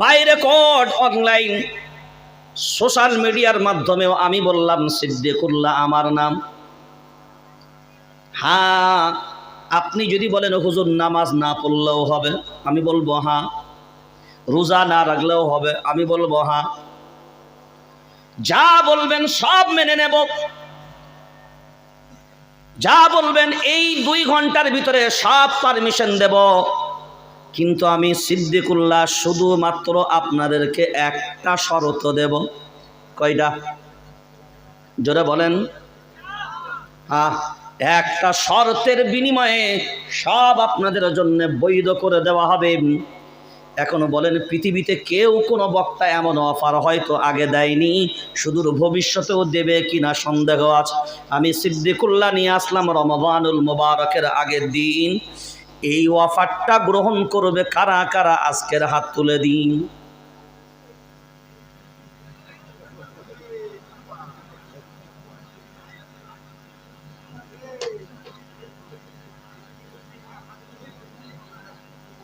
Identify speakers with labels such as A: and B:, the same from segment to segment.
A: বাইরে code online social মিডিয়ার মাধ্যমেও আমি বললাম সিদ্দিকুল্লাহ আমার নাম। হ্যাঁ, আপনি যদি বলেন হুজুর নামাজ না পড়লেও হবে, আমি বলবো হ্যাঁ। রোজা না রাখলেও হবে, আমি বলবো হ্যাঁ। যা বলবেন সব মেনে নেব, যা বলবেন এই 2 ঘন্টার ভিতরে সব পারমিশন দেব। কিন্তু আমি সিদ্দিকুল্লাহ শুধুমাত্র আপনাদেরকে একটা শর্ত দেব। কয়টা? জোরে বলেন। হ্যাঁ, একটা শর্তের বিনিময়ে সব আপনাদের জন্য বৈধ করে দেওয়া হবে। এখনো বলেন পৃথিবীতে কেউ কোনো বক্তা এমন অফার হয়তো আগে দেয়নি, সুদূর ভবিষ্যতেও দেবে কিনা সন্দেহ আছে। আমি সিদ্দিকুল্লাহ নিয়ে আসলাম রমাদানুল মুবারকের আগের দিন। এই অফারটা গ্রহণ করবে কারা কারা? আজকের হাত তুলে দিন।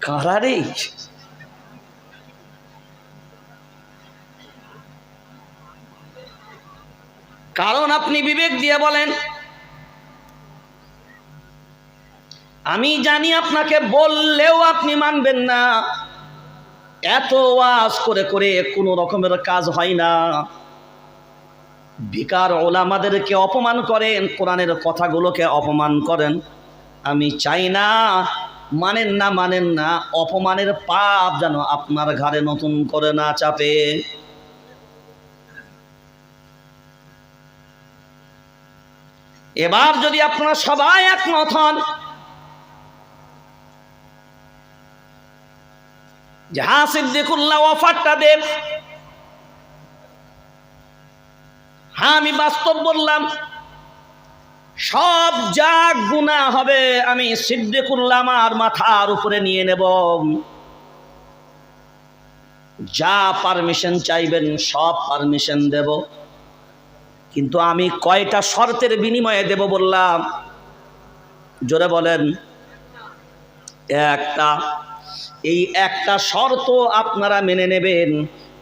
A: কারা রে? কারণ আপনি বিবেক দিয়ে বলেন। আমি জানি আপনাকে বললেও আপনি মানবেন না। এত ওয়াজ করে করে কোনো রকমের কাজ হয় না। ভিকার ওলামাদেরকে অপমান করেন, কোরআনের কথাগুলোকে অপমান করেন। আমি চাই না, মানেন না মানেন না, অপমানের পাপ যেন আপনার ঘাড়ে নতুন করে না চাপে। এবার যদি আপনারা সবাই একমত হন যে হ্যাঁ সিদ্দিকুল্লাহ অফারটা দেব, হ্যাঁ আমি বাস্তব বললাম, সব যা গুনাহ হবে আমি সিদ্দিকুল্লাহ আমার মাথার উপরে নিয়ে নেব। যা পারমিশন চাইবেন সব পারমিশন দেব। কিন্তু আমি কয়টা শর্তের বিনিময়ে দেব বললাম? জোরে বলেন। একটা। এই একটা শর্ত আপনারা মেনে নেবেন,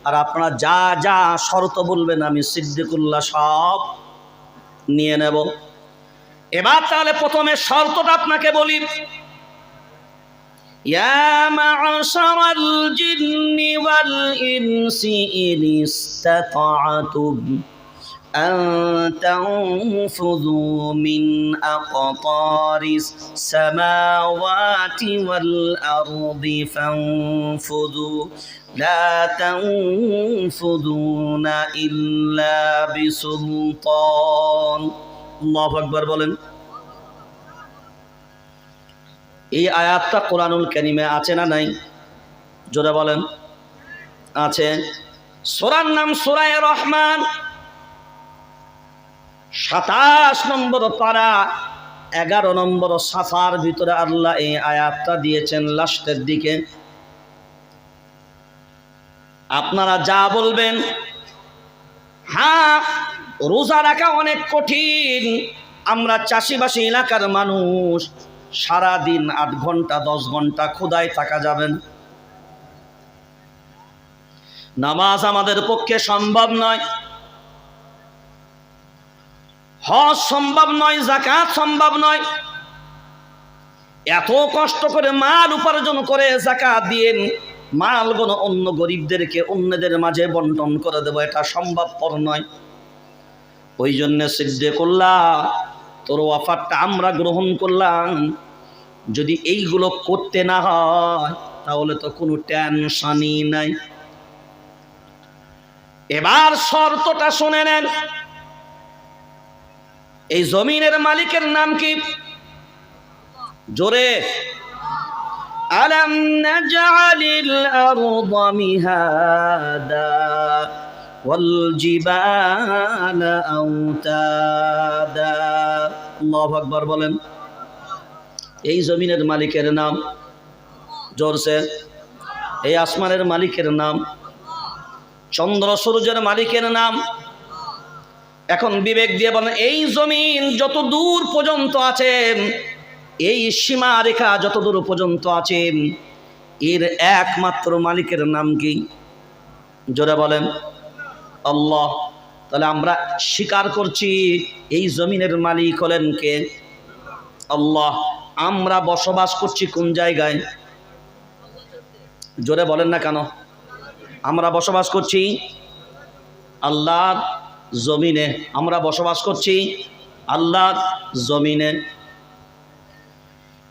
A: আর আপনারা যা যা শর্ত বলবেন আমি সিদ্দিকুল্লাহ সব নিয়ে নেব। এবার তাহলে প্রথমে শর্তটা আপনাকে বলি। ইয়া মা'শারাল জিন্নি ওয়াল ইনসি ইন ইসতাতা'তুম আন তানফুযু মিন আকতারিস সামাওয়াতি ওয়াল আরদি ফানফুযু লা তানফুযুনা ইল্লা বিসুলতান। আল্লাহু আকবার বলেন। এই আয়াতটা কোরআনুল কারীমে আছে না নাই? জোরে বলেন। আছে। সূরার নাম সূরা রহমান, 27 নম্বর পারা, 11 নম্বর সাফার ভিতরে আল্লাহ এই আয়াতটা দিয়েছেন লাস্টের দিকে। আপনারা যা বলবেন, হ্যাঁ রোজা রাখা অনেক কঠিন, আমরা চাষিবাসী এলাকার মানুষ, সারাদিন 8 ঘন্টা 10 ঘন্টা ক্ষুধায় থাকা যাবে না। নামাজ আমাদের পক্ষে সম্ভব নয়, হজ সম্ভব নয়, যাকাত সম্ভব নয়। এত কষ্ট করে মাল উপার্জন করে যাকাত দিয়ে মালগুলো অন্য গরিবদেরকে অন্যদের মাঝে বন্টন করে দেব, এটা সম্ভবপর নয়। ওই জন্য সিদ্দিকুল্লাহ তোর অফারটা আমরা গ্রহণ করলাম। যদি এইগুলো করতে না হয় তাহলে তো কোনো টেনশনই নাই। এবার শর্তটা শুনে নেন। এই জমিনের মালিকের নাম কি? জোরে। আলাম নাজআলিল আরদা মিহাদা ওয়াল জিবালা আওতাদা। আল্লাহু আকবার বলেন। এই জমিনের মালিকের নাম জোরসে। এই আসমানের মালিকের নাম, চন্দ্র সূর্যের মালিকের নাম। এখন বিবেক দিয়ে বলেন, এই জমিন যত দূর পর্যন্ত আছে, এই সীমা রেখা যত দূর পর্যন্ত আছে, এর একমাত্র মালিকের নাম কি? জোরে বলেন আল্লাহ। তাহলে আমরা স্বীকার করছি এই জমিনের মালিক হলেন কে? আল্লাহ। আমরা বসবাস করছি কোন জায়গায়? জোরে বলেন না কেন? আমরা বসবাস করছি আল্লাহর জমিনে। আমরা বসবাস করছি আল্লাহর জমিনে।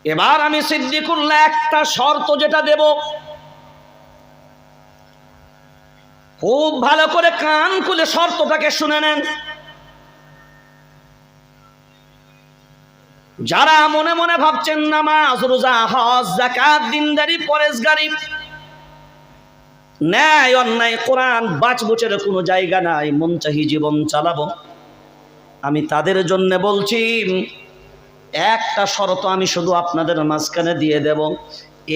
A: এবার আমি সিদ্দিকুল্লাহ একটা শর্ত যেটা দেব, খুব ভালো করে কান খুলে শর্তটাকে শুনে নেন। যারা মনে মনে ভাবছেন নামাজ রোজা হজ যাকাত দিনদারি পরেশগারি ন্যায় অন্যায় কোরআন বাঁচবুচের কোনো জায়গা নাই, মন চাহি জীবন চালাবো, আমি তাদের জন্য বলছি একটা শর্ত আমি শুধু আপনাদের মাঝখানে দিয়ে দেব।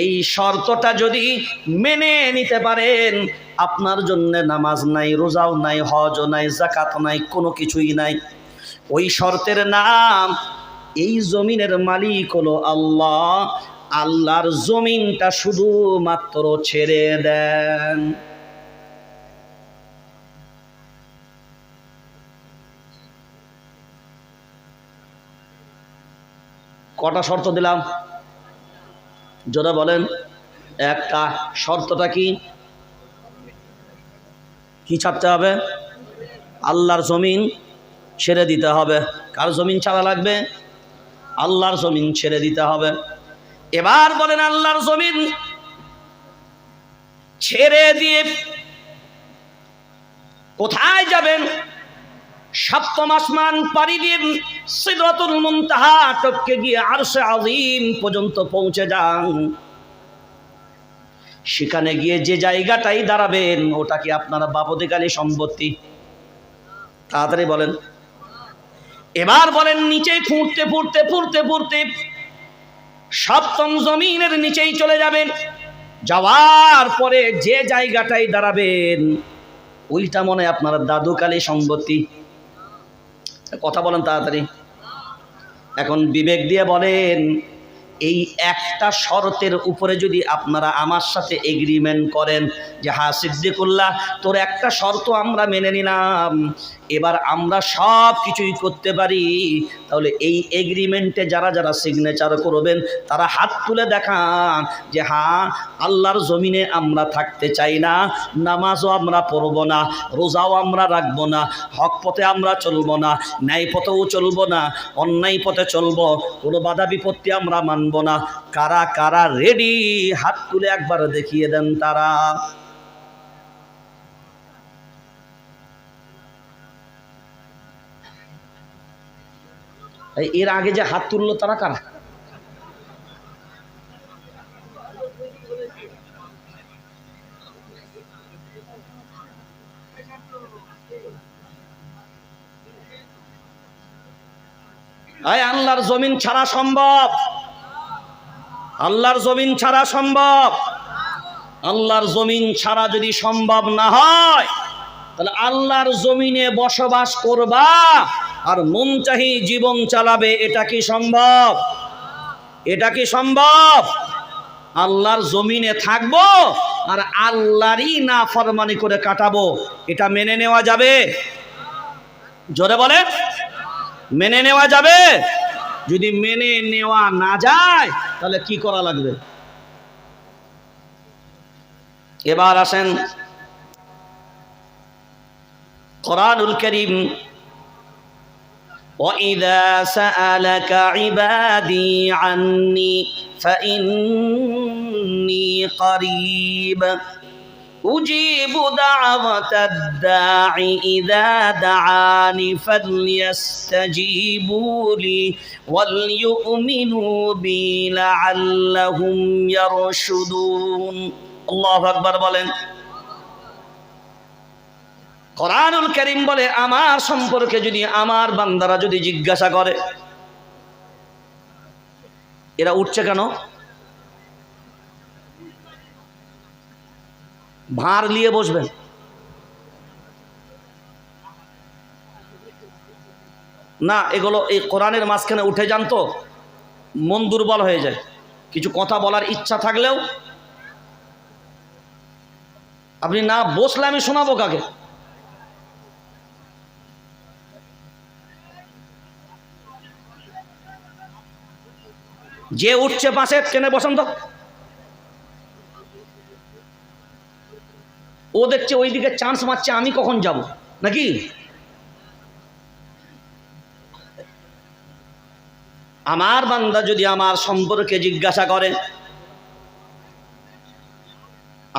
A: এই শর্তটা যদি মেনে নিতে পারেন, আপনার জন্য নামাজ নাই, রোজাও নাই, হজও নাই, যাকাত নাই, কোনো কিছুই নাই। ওই শর্তের নাম, এই জমিনের মালিক হলো আল্লাহ, আল্লাহর জমিনটা শুধু মাত্র ছেড়ে দেন। কটা শর্ত দিলাম? জোরে বলেন। একটা। শর্তটা কি? কি ছাড়তে হবে? আল্লাহর জমিন ছেড়ে দিতে হবে। কার জমিন ছাড়া লাগবে? আল্লাহর জমিন ছেড়ে দিতে হবে। এবার বলেন আল্লাহর জমিন ছেড়ে দিয়ে কোথায় যাবেন? সপ্তম আসমান পাড়ি দিয়ে সিদরাতুল মুনতাহা টপকে গিয়ে আরশে আযীম পর্যন্ত পৌঁছে যান। সেখানে গিয়ে যে জায়গাটাই দাঁড়াবেন ওটা কি আপনার বাপদিকালী সম্পত্তি? তাড়াতাড়ি বলেন। এবার বলেন নিচে ফুটতে ফুটতে ফুটতে ফুটতে সপ্তম জমিনের নিচেই চলে যাবেন। যাওয়ার পরে যে জায়গাটাই দাঁড়াবেন ওইটা মনে আপনার দাদুকালী সম্পত্তি। কথা বলেন তাড়াতাড়ি। এখন বিবেক দিয়ে বলেন, এই একটা শর্তের উপরে যদি আপনারা আমার সাথে এগ্রিমেন্ট করেন যে হ্যাঁ সিদ্দিকুল্লাহ তোর একটা শর্ত আমরা মেনে নিলাম, এবার আমরা সব কিছুই করতে পারি, তাহলে এই এগ্রিমেন্টে যারা যারা সিগনেচার করবেন তারা হাত তুলে দেখান যে হ্যাঁ আল্লাহর জমিনে আমরা থাকতে চাই না, নামাজও আমরা পড়ব না, রোজাও আমরা রাখবো না, হক পথে আমরা চলবো না, ন্যায় পথেও চলবো না, অন্যায় পথে চলবো, কোনো বাধা বিপত্তি আমরা মানব না। কারা কারা রেডি? হাত তুলে একবার দেখিয়ে দেন তারা। এর আগে যে হাত তুললো তারা কারা? আল্লাহর জমিন ছাড়া সম্ভব, আল্লাহর জমিন ছাড়া সম্ভব। আল্লাহর জমিন ছাড়া যদি সম্ভব না হয় তাহলে আল্লাহর জমিনে বসবাস করবা আর মন চাহি জীবন চালাবে, এটা কি সম্ভব? এটা কি সম্ভব? আল্লাহর জমিনে থাকবো আর আল্লাহরই নাফরমানি করে কাটাবো, এটা মেনে নেওয়া যাবে? জোরে বলে মেনে নেওয়া যাবে? যদি মেনে নেওয়া না যায় তাহলে কি করা লাগবে? এবার আসেন কোরআনুল কারীম, وَإِذَا سَأَلَكَ عِبَادِي عَنِّي فَإِنِّي قَرِيبٌ أُجِيبُ دَعْوَةَ الدَّاعِ إِذَا دَعَانِ فَلْيَسْتَجِيبُوا لِي وَلْيُؤْمِنُوا بِي لَعَلَّهُمْ يَرْشُدُونَ। আল্লাহু আকবার বলেন। কোরআনুল কারীম বলে আমার সম্পর্কে যদি আমার বান্দারা যদি জিজ্ঞাসা করে এরা উঠছে কেন, ভাঁড় নিয়ে বসবেন না, এগুলো এই কোরআনের মাঝখানে উঠে যান তো মন দুর্বল হয়ে যায়। কিছু কথা বলার ইচ্ছা থাকলেও আপনি না বসলে আমি শোনাবো কাকে? যে উঠছে পাশে ট্রেনে বসেন তো। ও দেখছে ওইদিকে চান্স মারছে, আমি কখন যাব নাকি? আমার বান্দা যদি আমার সম্পর্কে জিজ্ঞাসা করে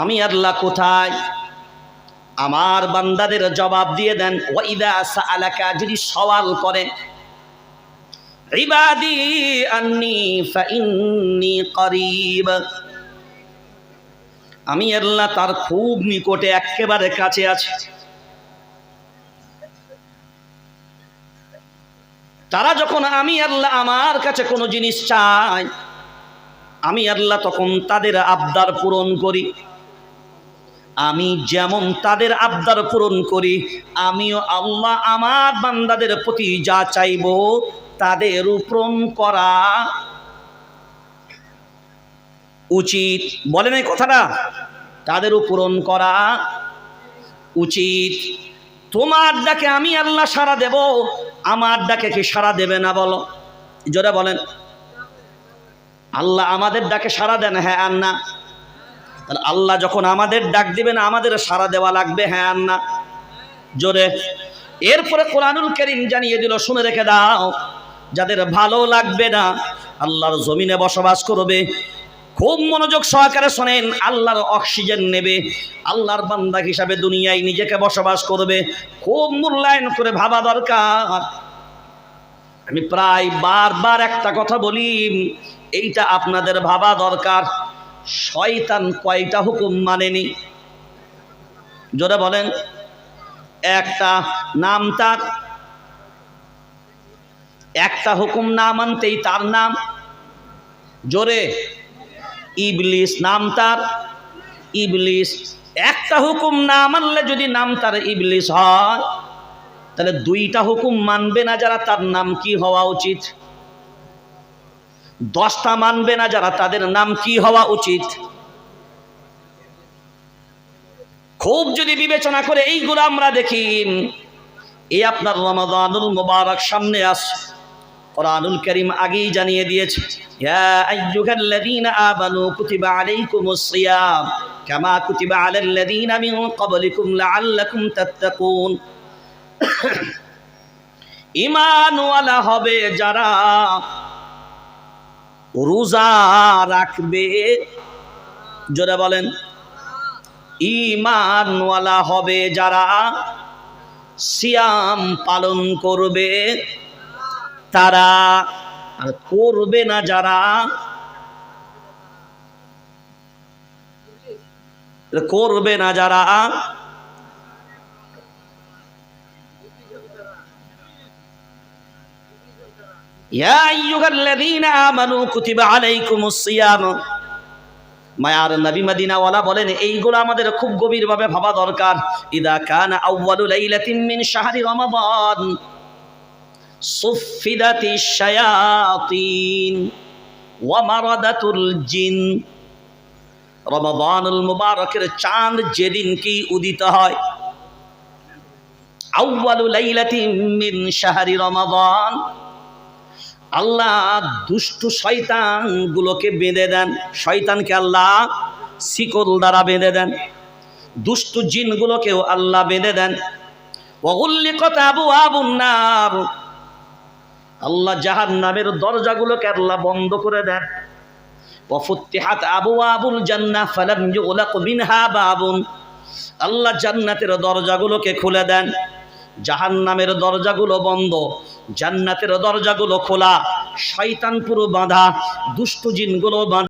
A: আমি আল্লাহ কোথায়, আমার বান্দাদের জবাব দিয়ে দেন ওয়াইদা সাআলাকা, যদি সওয়াল করে ইবাদি আন্নী ফাইন্নী করিব, আমি আল্লাহ তার খুব নিকটে, একেবারে কাছে আছে। তারা যখন আমি আল্লাহ আমার কাছে কোনো জিনিস চায়, আমি আল্লাহ তখন তাদের আবদার পূরণ করি। আমি যেমন তাদের আবদার পূরণ করি, আমিও আল্লাহ আমার বান্দাদের প্রতি যা চাইব তাদের পূরণ করা উচিত। বলেন এই কথাটা, তাদের পূরণ করা উচিত। তোমার ডাকে আমি আল্লাহ সাড়া দেব, আমার ডাকে কি সাড়া দেবে না? বলো জোরে বলেন। আল্লাহ আমাদের ডাকে সাড়া দেন, হ্যাঁ আর না? তাহলে আল্লাহ যখন আমাদের ডাক দিবেন আমাদের সাড়া দেওয়া লাগবে, হ্যাঁ আর না? জোরে। এরপরে কোরআনুল কারীম জানিয়ে দিল, শুনে রেখে দাও, যাদের ভালো লাগবে না আল্লাহর জমিনে বসবাস করবে, খুব মনোযোগ সহকারে শোনেন, আল্লাহর অক্সিজেন নেবে, আল্লাহর বান্দা হিসাবে দুনিয়ায় নিজেকে বসবাস করবে, খুব মূল্যায়ন করে ভাবা দরকার। আমি প্রায় বারবার একটা কথা বলি, এইটা আপনাদের ভাবা দরকার। শয়তান কয়টা হুকুম মানেনি? জোরে বলেন। একটা, নাম তার, একটা হুকুম না মানতেই তার নাম, জোরে, ইবলিস। নাম তার ইবলিস। একটা হুকুম না মানলে যদি নাম তার ইবলিস হয়, তাহলে দুইটা হুকুম মানবে না যারা, তার নাম কি হওয়া উচিত? 10টা মানবে না যারা, তাদের নাম কি হওয়া উচিত? খুব যদি বিবেচনা করে এইগুলো আমরা দেখি, এই আপনার রমাদানুল মুবারক সামনে আসছে, কোরআনুল কারীম আগেই জানিয়ে দিয়েছে, ইয়া আইয়ুহাল্লাযীনা আমানু কুতিবা আলাইকুমুস সিয়াম কামা কুতিবা আলাল্লাযীনা মিন ক্বাবলিকুম লাআল্লাকুম তাত্তাকুন। ঈমানওয়ালা হবে যারা রোজা রাখবে, জোরে বলেন। ঈমানওয়ালা হবে যারা সিয়াম পালন করবে, তারা। আর করবে না যারা, করবে না যারা, ইয়া আইয়ুহাল্লাযীনা আমানু কুতিবা আলাইকুমুস সিয়াম। মায়ার নবী মদিনাওয়ালা বলেন, এইগুলো আমাদের খুব গভীরভাবে ভাবা দরকার। ইদা কানা আউয়ালু লাইলাতিন মিন শাহরি রমাদান সুফিদাতিশ শায়াতিন ওয়া মারাদাতুল জিন। রমাদানুল মুবারকের চাঁদ যেদিন কি উদিত হয়, আউয়ালু লাইলাতিন মিন শাহরি রমাদান, আল্লাহ দুষ্টু শয়তান গুলোকে বেঁধে দেন। শয়তানকে আল্লাহ শিকল দ্বারা বেঁধে দেন, দুষ্টু জিনগুলোকেও আল্লাহ বেঁধে দেন। ওয়াগুল্লিকাত আবওয়াবুন নার, আল্লাহ জাহান্নামের দরজাগুলোকে আল্লাহ বন্ধ করে দেন। ওয়াফুতিহাত আবওয়াবুল জান্নাহ ফালাম ইউগলাক মিনহা বাবুন, আল্লাহ জান্নাতের দরজাগুলোকে খুলে দেন, জাহান্নামের দরজাগুলো বন্ধ, জান্নাতের দরজাগুলো খোলা। শয়তান পুরো বাঁধা, দুষ্টু জিনগুলো বাঁধা।